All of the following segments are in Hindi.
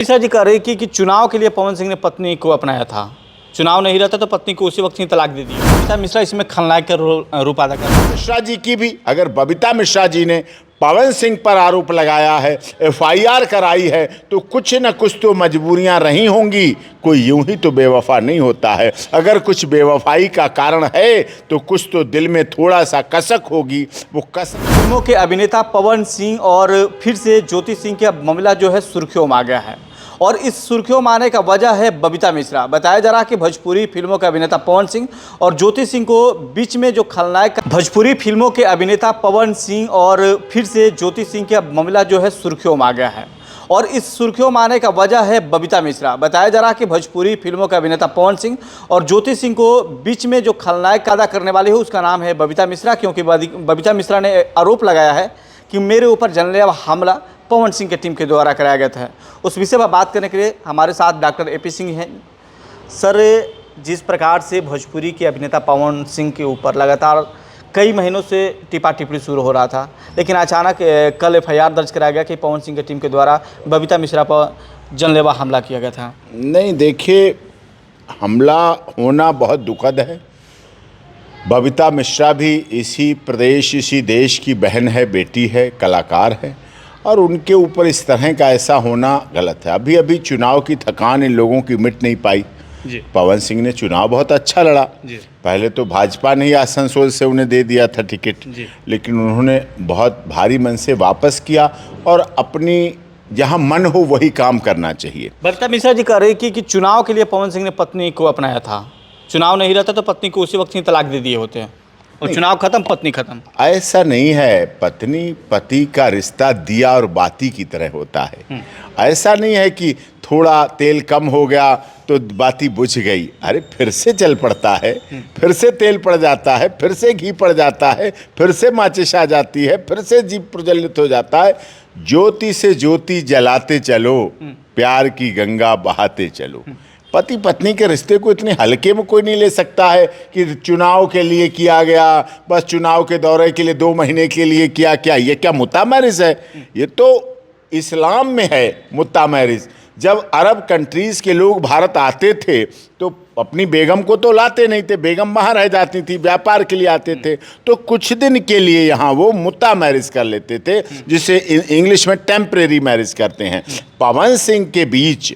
मिश्रा जी कह रही कि चुनाव के लिए पवन सिंह ने पत्नी को अपनाया था। चुनाव नहीं रहता तो पत्नी को उसी वक्त ही तलाक दे दी। बबीता मिश्रा इसमें खलनायक का रूप अदा कर रही है। मिश्रा जी की भी अगर बबीता मिश्रा जी ने पवन सिंह पर आरोप लगाया है, एफआईआर कराई है, तो कुछ न कुछ तो मजबूरियां रही होंगी। कोई यूं ही तो बेवफा नहीं होता है। अगर कुछ बेवफाई का कारण है तो कुछ तो दिल में थोड़ा सा कसक होगी। वो कसक फिल्मों के अभिनेता पवन सिंह और फिर से ज्योति सिंह का मामला जो है सुर्खियों में आ गया है और इस सुर्खियों में आने का वजह है बबीता मिश्रा। बताया जा रहा है कि भोजपुरी फिल्मों के अभिनेता पवन सिंह और ज्योति सिंह को बीच में जो खलनायक भोजपुरी फिल्मों के अभिनेता पवन सिंह और फिर से ज्योति सिंह का मामला जो है सुर्खियों में आ गया है और इस सुर्खियों में आने का वजह है बबीता मिश्रा। बताया जा रहा है कि भोजपुरी फिल्मों के अभिनेता पवन सिंह और ज्योति सिंह को बीच में जो खलनायक अदा करने वाली है उसका नाम है बबीता मिश्रा, क्योंकि बबीता मिश्रा ने आरोप लगाया है कि मेरे ऊपर जानलेवा हमला पवन सिंह के टीम के द्वारा कराया गया था। उस विषय पर बात करने के लिए हमारे साथ डॉक्टर एपी सिंह हैं। सर, जिस प्रकार से भोजपुरी के अभिनेता पवन सिंह के ऊपर लगातार कई महीनों से टिप्पा टिप्पणी शुरू हो रहा था, लेकिन अचानक कल एफआईआर दर्ज कराया गया कि पवन सिंह की टीम के द्वारा बबीता मिश्रा पर जानलेवा हमला किया गया था। नहीं, देखिए, हमला होना बहुत दुखद है। बबीता मिश्रा भी इसी प्रदेश, इसी देश की बहन है, बेटी है, कलाकार है और उनके ऊपर इस तरह का ऐसा होना गलत है। अभी अभी चुनाव की थकान इन लोगों की मिट नहीं पाई जी। पवन सिंह ने चुनाव बहुत अच्छा लड़ा जी। पहले तो भाजपा ने ही आसनसोल से उन्हें दे दिया था टिकट, लेकिन उन्होंने बहुत भारी मन से वापस किया और अपनी जहां मन हो वही काम करना चाहिए। बबीता मिश्रा जी कह रही कि चुनाव के लिए पवन सिंह ने पत्नी को अपनाया था। चुनाव नहीं रहता तो पत्नी को उसी वक्त ही तलाक दे दिए होते हैं और चुनाव खत्म, पत्नी खत्म। ऐसा नहीं है। पत्नी पति का रिश्ता दिया और बाती की तरह होता है। ऐसा नहीं है कि थोड़ा तेल कम हो गया तो बाती बुझ गई। अरे फिर से चल पड़ता है, फिर से तेल पड़ जाता है, फिर से घी पड़ जाता है, फिर से माचिस आ जाती है, फिर से जीप प्रज्वलित हो जाता है। ज्योति से ज्योति जलाते चलो, प्यार की गंगा बहाते चलो। पति पत्नी के रिश्ते को इतने हल्के में कोई नहीं ले सकता है कि चुनाव के लिए किया गया, बस चुनाव के दौरे के लिए 2 महीने के लिए किया। क्या ये क्या मुत्ता मैरिज है? ये तो इस्लाम में है मुत्ता मैरिज। जब अरब कंट्रीज़ के लोग भारत आते थे तो अपनी बेगम को तो लाते नहीं थे, बेगम वहाँ रह जाती थी, व्यापार के लिए आते थे, तो कुछ दिन के लिए यहाँ वो मुत्ता मैरिज कर लेते थे, जिसे इंग्लिश में टेम्परेरी मैरिज करते हैं। पवन सिंह के बीच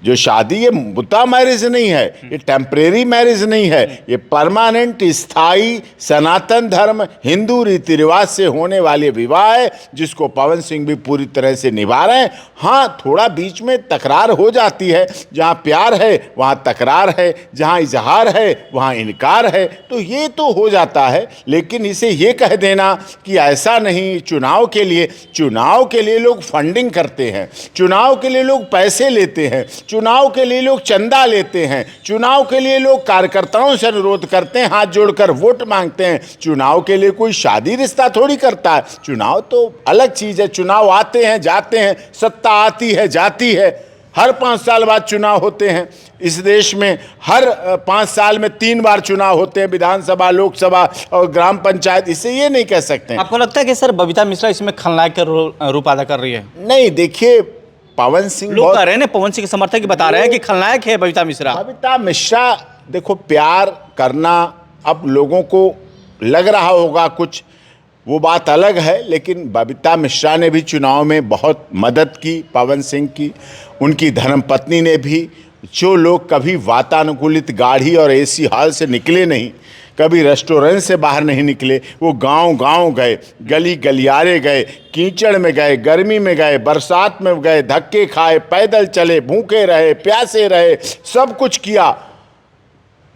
जो शादी, ये मुत्ता मैरिज नहीं है, ये टेम्परेरी मैरिज नहीं है, ये परमानेंट, स्थायी, सनातन धर्म, हिंदू रीति रिवाज से होने वाले विवाह है, जिसको पवन सिंह भी पूरी तरह से निभा रहे हैं। हाँ, थोड़ा बीच में तकरार हो जाती है। जहाँ प्यार है वहाँ तकरार है, जहाँ इजहार है वहाँ इनकार है, तो ये तो हो जाता है। लेकिन इसे ये कह देना कि ऐसा नहीं, चुनाव के लिए लोग फंडिंग करते हैं, चुनाव के लिए लोग पैसे लेते हैं, चुनाव के लिए लोग चंदा लेते हैं, चुनाव के लिए लोग कार्यकर्ताओं से अनुरोध करते हैं, हाथ जोड़कर वोट मांगते हैं। चुनाव के लिए कोई शादी रिश्ता थोड़ी करता है। चुनाव तो अलग चीज़ है। चुनाव आते हैं, जाते हैं, सत्ता आती है, जाती है। हर 5 साल बाद चुनाव होते हैं। इस देश में हर 5 साल में 3 बार चुनाव होते हैं, विधानसभा, लोकसभा और ग्राम पंचायत। इससे ये नहीं कह सकते। आपको लगता है कि सर बबीता मिश्रा इसमें खलनायक का रूप अदा कर रही है? नहीं, देखिए, पवन सिंह लोग कह रहे हैं, पवन सिंह के समर्थक बता रहे हैं कि खलनायक है बबीता मिश्रा। बबीता मिश्रा, देखो, प्यार करना अब लोगों को लग रहा होगा कुछ, वो बात अलग है, लेकिन बबीता मिश्रा ने भी चुनाव में बहुत मदद की पवन सिंह की। उनकी धर्मपत्नी ने भी। जो लोग कभी वातानुकूलित गाड़ी और एसी हॉल से निकले नहीं, कभी रेस्टोरेंट से बाहर नहीं निकले, वो गांव-गांव गए, गली गलियारे गए, कीचड़ में गए, गर्मी में गए, बरसात में गए, धक्के खाए, पैदल चले, भूखे रहे, प्यासे रहे, सब कुछ किया।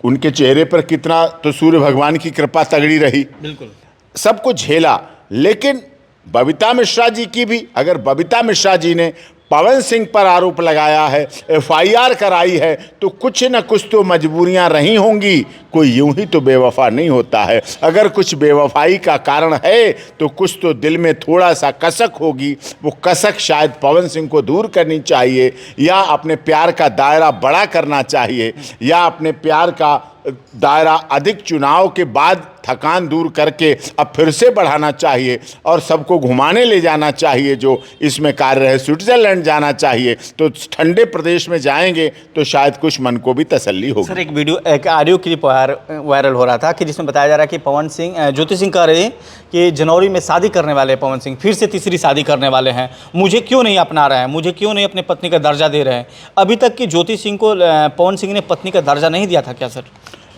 उनके चेहरे पर कितना तो सूर्य भगवान की कृपा तगड़ी रही। बिल्कुल, सब कुछ झेला। लेकिन बबीता मिश्रा जी की भी अगर बबीता मिश्रा जी ने पवन सिंह पर आरोप लगाया है, एफआईआर कराई है, तो कुछ न कुछ तो मजबूरियां रही होंगी। कोई यूं ही तो बेवफा नहीं होता है। अगर कुछ बेवफाई का कारण है तो कुछ तो दिल में थोड़ा सा कसक होगी। वो कसक शायद पवन सिंह को दूर करनी चाहिए, या अपने प्यार का दायरा बड़ा करना चाहिए, या अपने प्यार का दायरा अधिक चुनाव के बाद थकान दूर करके अब फिर से बढ़ाना चाहिए और सबको घुमाने ले जाना चाहिए जो इसमें कार्य है। स्विट्जरलैंड जाना चाहिए, तो ठंडे प्रदेश में जाएंगे तो शायद कुछ मन को भी तसल्ली होगी। सर, एक ऑडियो क्लिप वायरल हो रहा था कि जिसमें बताया जा रहा है कि पवन सिंह, ज्योति सिंह कह रहे हैं कि जनवरी में शादी करने वाले पवन सिंह फिर से तीसरी शादी करने वाले हैं, मुझे क्यों नहीं अपना रहे हैं, मुझे क्यों नहीं अपनी पत्नी का दर्जा दे रहे हैं। अभी तक कि ज्योति सिंह को पवन सिंह ने पत्नी का दर्जा नहीं दिया था क्या सर?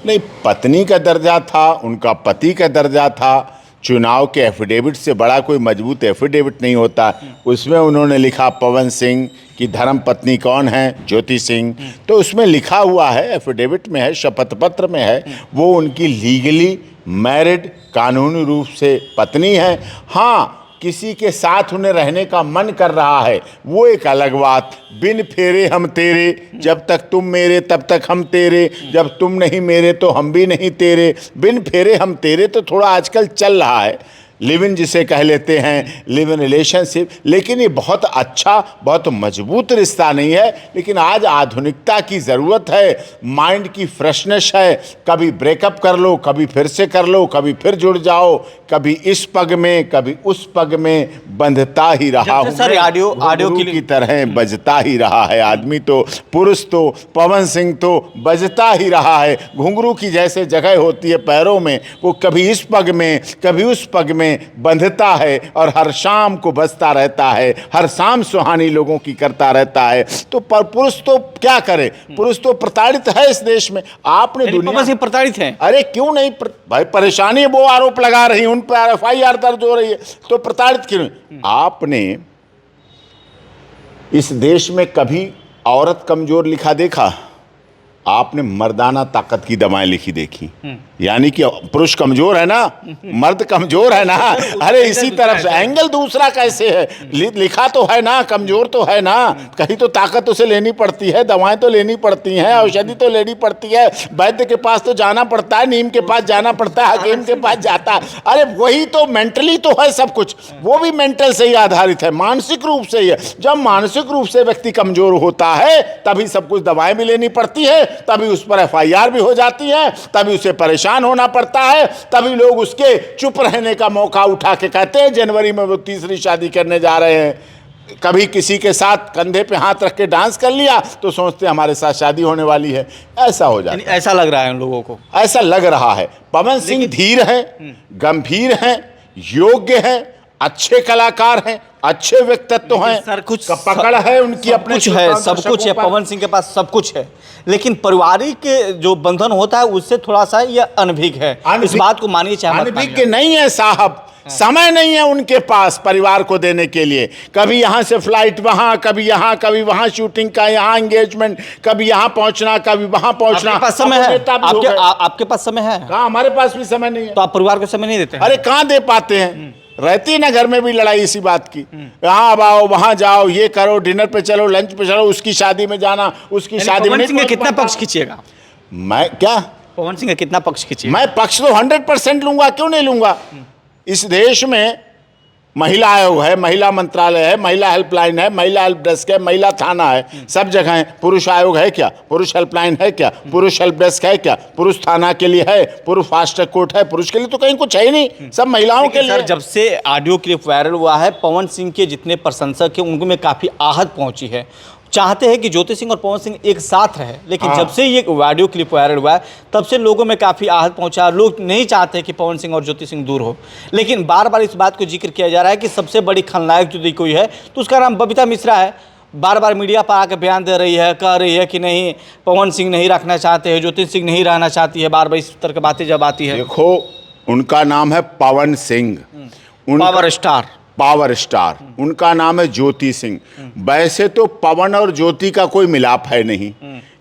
नहीं, पत्नी का दर्जा था, उनका पति का दर्जा था। चुनाव के एफिडेविट से बड़ा कोई मजबूत एफिडेविट नहीं होता। उसमें उन्होंने लिखा पवन सिंह की धर्म पत्नी कौन है, ज्योति सिंह। तो उसमें लिखा हुआ है, एफिडेविट में है, शपथ पत्र में है, वो उनकी लीगली मैरिड कानूनी रूप से पत्नी है। हाँ, किसी के साथ उन्हें रहने का मन कर रहा है, वो एक अलग बात। बिन फेरे हम तेरे, जब तक तुम मेरे तब तक हम तेरे, जब तुम नहीं मेरे तो हम भी नहीं तेरे। बिन फेरे हम तेरे तो थोड़ा आजकल चल रहा है, लिव इन जिसे कह लेते हैं, लिव इन रिलेशनशिप। लेकिन ये बहुत अच्छा, बहुत मजबूत रिश्ता नहीं है। लेकिन आज आधुनिकता की ज़रूरत है, माइंड की फ्रेशनेस है। कभी ब्रेकअप कर लो, कभी फिर से कर लो, कभी फिर जुड़ जाओ, कभी इस पग में कभी उस पग में बंधता ही रहा हूँ, सर ऑडियो की तरह बजता ही रहा है। आदमी तो, पुरुष तो, पवन सिंह तो बजता ही रहा है। घुंघरू की जैसे जगह होती है पैरों में, वो कभी इस पग में कभी उस पग में बंधता है और हर शाम को बजता रहता है, हर शाम सुहानी लोगों की करता रहता है। तो पर पुरुष तो क्या करे, पुरुष तो प्रताड़ित है इस देश में। आपने दुनिया से प्रताड़ित हैं? अरे क्यों नहीं भाई, परेशानी वो आरोप लगा रही, उन पर FIR दर्ज हो रही है, तो प्रताड़ित क्यों नहीं? आपने इस देश में कभी औरत कमजोर लिखा देखा? आपने मर्दाना ताकत की दवाएं लिखी देखी? यानी कि पुरुष कमजोर है ना, मर्द कमजोर है ना। अरे इसी तरफ से एंगल दूसरा कैसे है, लिखा तो है ना, कमजोर तो है ना, कहीं तो ताकत उसे लेनी पड़ती है, दवाएं तो लेनी पड़ती हैं, औषधि तो लेनी पड़ती है, वैद्य के पास तो जाना पड़ता है, नीम के पास जाना पड़ता है, हकीम के पास जाता है। अरे वही तो मेंटली तो है सब कुछ, वो भी मेंटल से ही आधारित है, मानसिक रूप से ही है। जब मानसिक रूप से व्यक्ति कमजोर होता है तभी सब कुछ दवाएं भी लेनी पड़ती है, तभी उस पर FIR भी हो जाती है, तभी उसे परेशान होना पड़ता है, तभी लोग उसके चुप रहने का मौका उठा के कहते हैं जनवरी में वो तीसरी शादी करने जा रहे हैं। कभी किसी के साथ कंधे पे हाथ रख के डांस कर लिया तो सोचते हैं हमारे साथ शादी होने वाली है। ऐसा हो जाता है, ऐसा लग रहा है उन लोगों को, ऐसा लग रहा है। पवन सिंह धीर हैं, गंभीर हैं, योग्य हैं, अच्छे कलाकार हैं, अच्छे व्यक्तित्व हैं, सर कुछ पकड़ है उनकी, अपने कुछ है, सब कुछ है, पवन सिंह के पास सब कुछ है, लेकिन पारिवारिक जो बंधन होता है उससे थोड़ा सा ये अनभिज्ञ है। इस बात को मानिए चाहे अनभिज्ञ नहीं है साहब, समय नहीं है उनके पास परिवार को देने के लिए। कभी यहाँ से फ्लाइट वहाँ, कभी यहाँ, कभी वहाँ शूटिंग का, यहाँ एंगेजमेंट, कभी यहाँ पहुँचना, कभी वहाँ पहुँचना। आपके पास समय है? आपके पास समय है? कहाँ, हमारे पास भी समय नहीं है। तो आप परिवार को समय नहीं देते? अरे कहाँ दे पाते हैं, रहती ना घर में भी लड़ाई इसी बात की, यहाँ अब आओ, वहाँ जाओ, ये करो, डिनर पे चलो, लंच पे चलो, उसकी शादी में जाना, उसकी शादी में। पवन सिंह का कितना पक्ष खींचिएगा? मैं क्या, पवन सिंह का कितना पक्ष खींचिएगा? मैं पक्ष तो 100% लूंगा, क्यों नहीं लूंगा। इस देश में महिला आयोग है, महिला मंत्रालय है, महिला हेल्पलाइन है, महिला हेल्प डेस्क है, महिला थाना है, सब जगह है। पुरुष आयोग है क्या? पुरुष हेल्पलाइन है क्या? पुरुष हेल्प डेस्क है क्या? पुरुष थाना के लिए है, पुरुष फास्ट ट्रैक कोर्ट है, पुरुष के लिए तो कहीं कुछ है ही नहीं, सब महिलाओं के लिए। जब से ऑडियो क्लिप वायरल हुआ है, पवन सिंह के जितने प्रशंसक हैं उनको में काफ़ी आहत पहुंची है, चाहते हैं कि ज्योति सिंह और पवन सिंह एक साथ रहे। लेकिन जब से ये ऑडियो क्लिप वायरल हुआ है तब से लोगों में काफ़ी आहत पहुंचा। लोग नहीं चाहते कि पवन सिंह और ज्योति सिंह दूर हो, लेकिन बार बार इस बात को जिक्र किया जा रहा है कि सबसे बड़ी खलनायक यदि कोई है तो उसका नाम बबीता मिश्रा है। बार बार मीडिया पर आकर बयान दे रही है, कह रही है कि नहीं, पवन सिंह नहीं रखना चाहते हैं, ज्योति सिंह नहीं रहना चाहती है। बार बार इस तरह की बातें जब आती है, देखो उनका नाम है Pawan Singh, power star, power star, उनका नाम है ज्योति सिंह। वैसे तो पवन और ज्योति का कोई मिलाप है नहीं,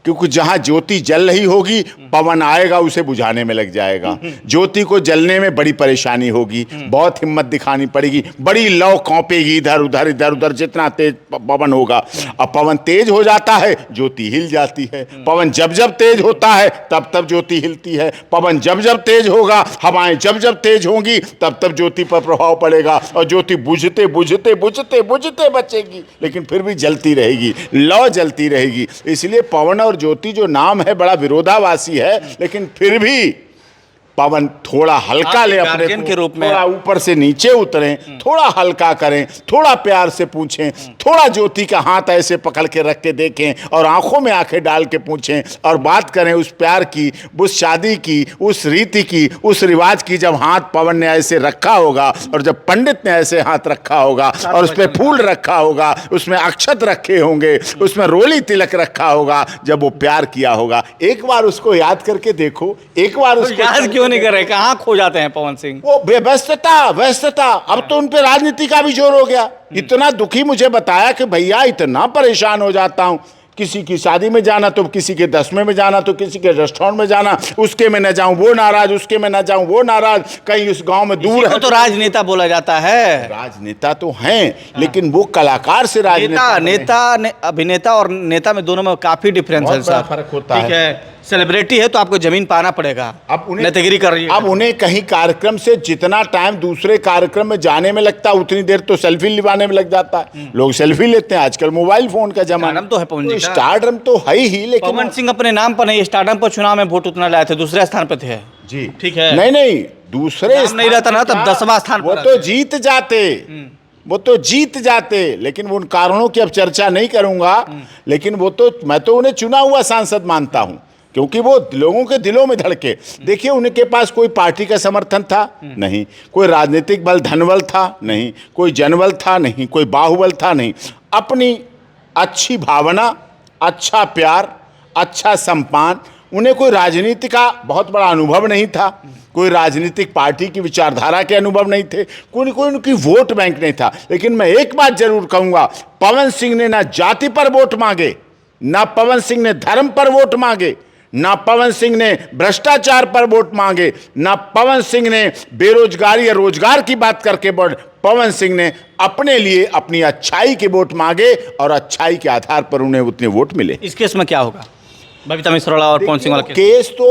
क्योंकि जहां ज्योति जल रही होगी पवन आएगा उसे बुझाने में लग जाएगा। ज्योति को जलने में बड़ी परेशानी होगी, बहुत हिम्मत दिखानी पड़ेगी, बड़ी लौ कौंपेगी इधर उधर इधर उधर, जितना तेज पवन होगा। अब पवन तेज हो जाता है ज्योति हिल जाती है, पवन जब जब तेज होता है तब तब ज्योति हिलती है, पवन जब जब तेज होगा, हवाएं जब जब तेज होंगी तब तब ज्योति पर प्रभाव पड़ेगा और ज्योति बुझते बुझते बुझते बुझते बचेगी, लेकिन फिर भी जलती रहेगी, लौ जलती रहेगी। इसलिए पवन और ज्योति जो नाम है बड़ा विरोधाभासी है, लेकिन फिर भी पवन थोड़ा हल्का ले अपने गार्जियन के रूप में। थोड़ा ऊपर से नीचे उतरें, थोड़ा हल्का करें, थोड़ा प्यार से पूछें, थोड़ा ज्योति का हाथ ऐसे पकड़ के रख के देखें और आंखों में आंखें डाल के पूछें और बात करें उस प्यार की, उस शादी की, उस रीति की, उस रिवाज की। जब हाथ पवन ने ऐसे रखा होगा और जब पंडित ने ऐसे हाथ रखा होगा और उस पर फूल रखा होगा, उसमें अक्षत रखे होंगे, उसमें रोली तिलक रखा होगा, जब वो प्यार किया होगा, एक बार उसको याद करके देखो, एक बार उसको याद क्यों नहीं कर रहे, कहाँ खो जाते हैं पवन सिंह? वो व्यस्तता। अब तो उन पे राजनीति का भी जोर हो गया। इतना दुखी मुझे बताया कि भैया इतना परेशान हो जाता हूं, किसी की शादी में जाना तो किसी के 10वें में जाना तो किसी के रेस्टोरेंट में जाना, उसके में न जाऊं वो नाराज, उसके में न जाऊं वो नाराज, कहीं उस गांव में दूर है। तो राजनेता बोला जाता है। राजनेता तो हैं, लेकिन वो कलाकार से राजनेता अभिनेता और नेता में दोनों में काफी डिफरेंस है सर। फर्क होता ठीक है, सेलिब्रिटी है तो आपको जमीन पाना पड़ेगा। अब उन्हें नेतागिरी कर रही है। अब उन्हें कहीं कार्यक्रम से जितना टाइम दूसरे कार्यक्रम में जाने में लगता है उतनी देर तो सेल्फी लिवाने में लग जाता है। लोग सेल्फी लेते हैं, आजकल मोबाइल फोन का जमाना। स्टारडम तो है पवन जी का। स्टारडम तो है ही, लेकिन पवन सिंह अपने नाम पर नहीं, स्टारडम पर चुनाव में वोट उतना लाए थे, दूसरे स्थान पर थे। जी ठीक है। नहीं दूसरे नाम नहीं रहता ना, तब 10वां स्थान वो पर तो जीत जाते, वो तो जीत जाते, लेकिन उन कारणों की अब चर्चा नहीं करूंगा। लेकिन वो तो मैं तो उन्हें चुना हुआ सांसद मानता हूं, क्योंकि वो लोगों के दिलों में धड़के। देखिए, उनके पास कोई पार्टी का समर्थन था नहीं, कोई राजनीतिक बल धनबल था नहीं, कोई जनबल था नहीं, कोई बाहुबल था नहीं। अपनी अच्छी भावना, अच्छा प्यार, अच्छा सम्मान, उन्हें कोई राजनीति का बहुत बड़ा अनुभव नहीं था, कोई राजनीतिक पार्टी की विचारधारा के अनुभव नहीं थे, कोई उनकी वोट बैंक नहीं था। लेकिन मैं एक बात जरूर कहूंगा, पवन सिंह ने ना जाति पर वोट मांगे, ना पवन सिंह ने धर्म पर वोट मांगे, ना पवन सिंह ने भ्रष्टाचार पर वोट मांगे, ना पवन सिंह ने बेरोजगारी या रोजगार की बात करके वोट। पवन सिंह ने अपने लिए अपनी अच्छाई के वोट मांगे और अच्छाई के आधार पर उन्हें उतने वोट मिले। इस केस में क्या होगा? बबीता मिश्रा और पवन सिंह वाला केस तो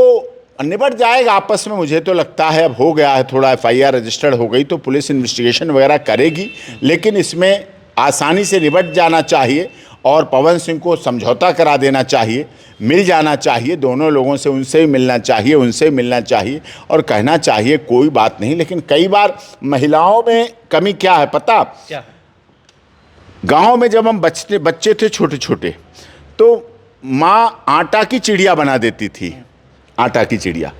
निपट जाएगा आपस में। मुझे तो लगता है अब हो गया है, थोड़ा FIR रजिस्टर्ड हो गई तो पुलिस इन्वेस्टिगेशन वगैरह करेगी, लेकिन इसमें आसानी से निपट जाना चाहिए और पवन सिंह को समझौता करा देना चाहिए, मिल जाना चाहिए दोनों लोगों से, उनसे ही मिलना चाहिए, उनसे मिलना चाहिए और कहना चाहिए कोई बात नहीं। लेकिन कई बार महिलाओं में कमी क्या है पता? क्या? गांव में जब हम बच्चे थे छोटे छोटे, तो माँ आटा की चिड़िया बना देती थी, आटा की चिड़िया,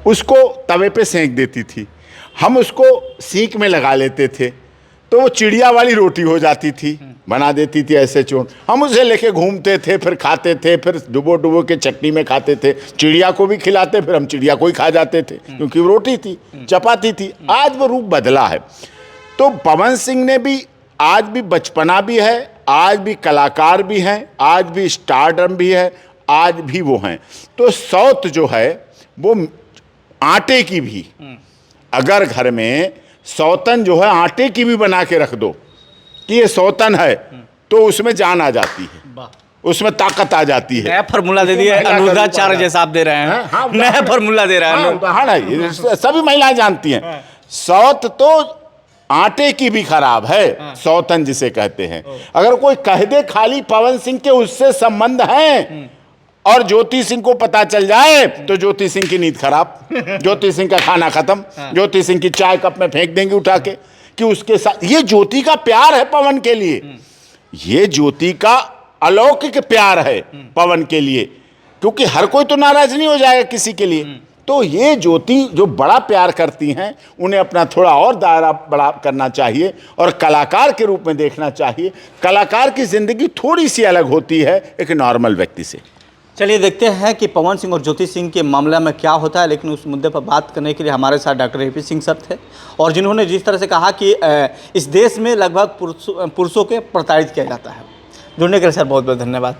उसको तवे पे सेंक देती थी, हम उसको सीख में लगा लेते थे तो वो चिड़िया वाली रोटी हो जाती थी, बना देती थी ऐसे चोन। हम उसे लेके घूमते थे, फिर खाते थे, फिर डुबो के चटनी में खाते थे, चिड़िया को भी खिलाते, फिर हम चिड़िया को ही खा जाते थे क्योंकि वो रोटी थी, चपाती थी। आज वो रूप बदला है। तो पवन सिंह ने भी आज भी बचपना भी है, आज भी कलाकार भी हैं, आज भी स्टारडम भी है, आज भी वो हैं। तो सौत जो है वो आटे की भी, अगर घर में सौतन जो है आटे की भी बना के रख दो कि ये सौतन है, तो उसमें जान आ जाती है, उसमें ताकत आ जाती है। नया फॉर्मूला दे दिया अनुराधाचार्य जैसा आप दे रहे हैं। हाँ, नया फॉर्मूला दे रहे हैं। उदाहरण है, सभी महिलाएं जानती हैं। सौत तो आटे की भी खराब है, सौतन जिसे कहते हैं। अगर कोई कह दे खाली पवन सिंह के उससे संबंध हैं और ज्योति सिंह को पता चल जाए तो ज्योति सिंह की नींद खराब, ज्योति सिंह का खाना खत्म, ज्योति सिंह की चाय कप में फेंक देंगे उठा के कि उसके साथ। ये ज्योति का प्यार है पवन के लिए, ये ज्योति का अलौकिक प्यार है पवन के लिए, क्योंकि हर कोई तो नाराज नहीं हो जाएगा किसी के लिए। तो ये ज्योति जो बड़ा प्यार करती हैं, उन्हें अपना थोड़ा और दायरा बड़ा करना चाहिए और कलाकार के रूप में देखना चाहिए। कलाकार की जिंदगी थोड़ी सी अलग होती है एक नॉर्मल व्यक्ति से। चलिए देखते हैं कि पवन सिंह और ज्योति सिंह के मामले में क्या होता है। लेकिन उस मुद्दे पर बात करने के लिए हमारे साथ डॉक्टर AP सिंह सर थे, और जिन्होंने जिस तरह से कहा कि इस देश में लगभग पुरुषों के प्रताड़ित किया जाता है। जुड़ने के लिए सर बहुत बहुत धन्यवाद।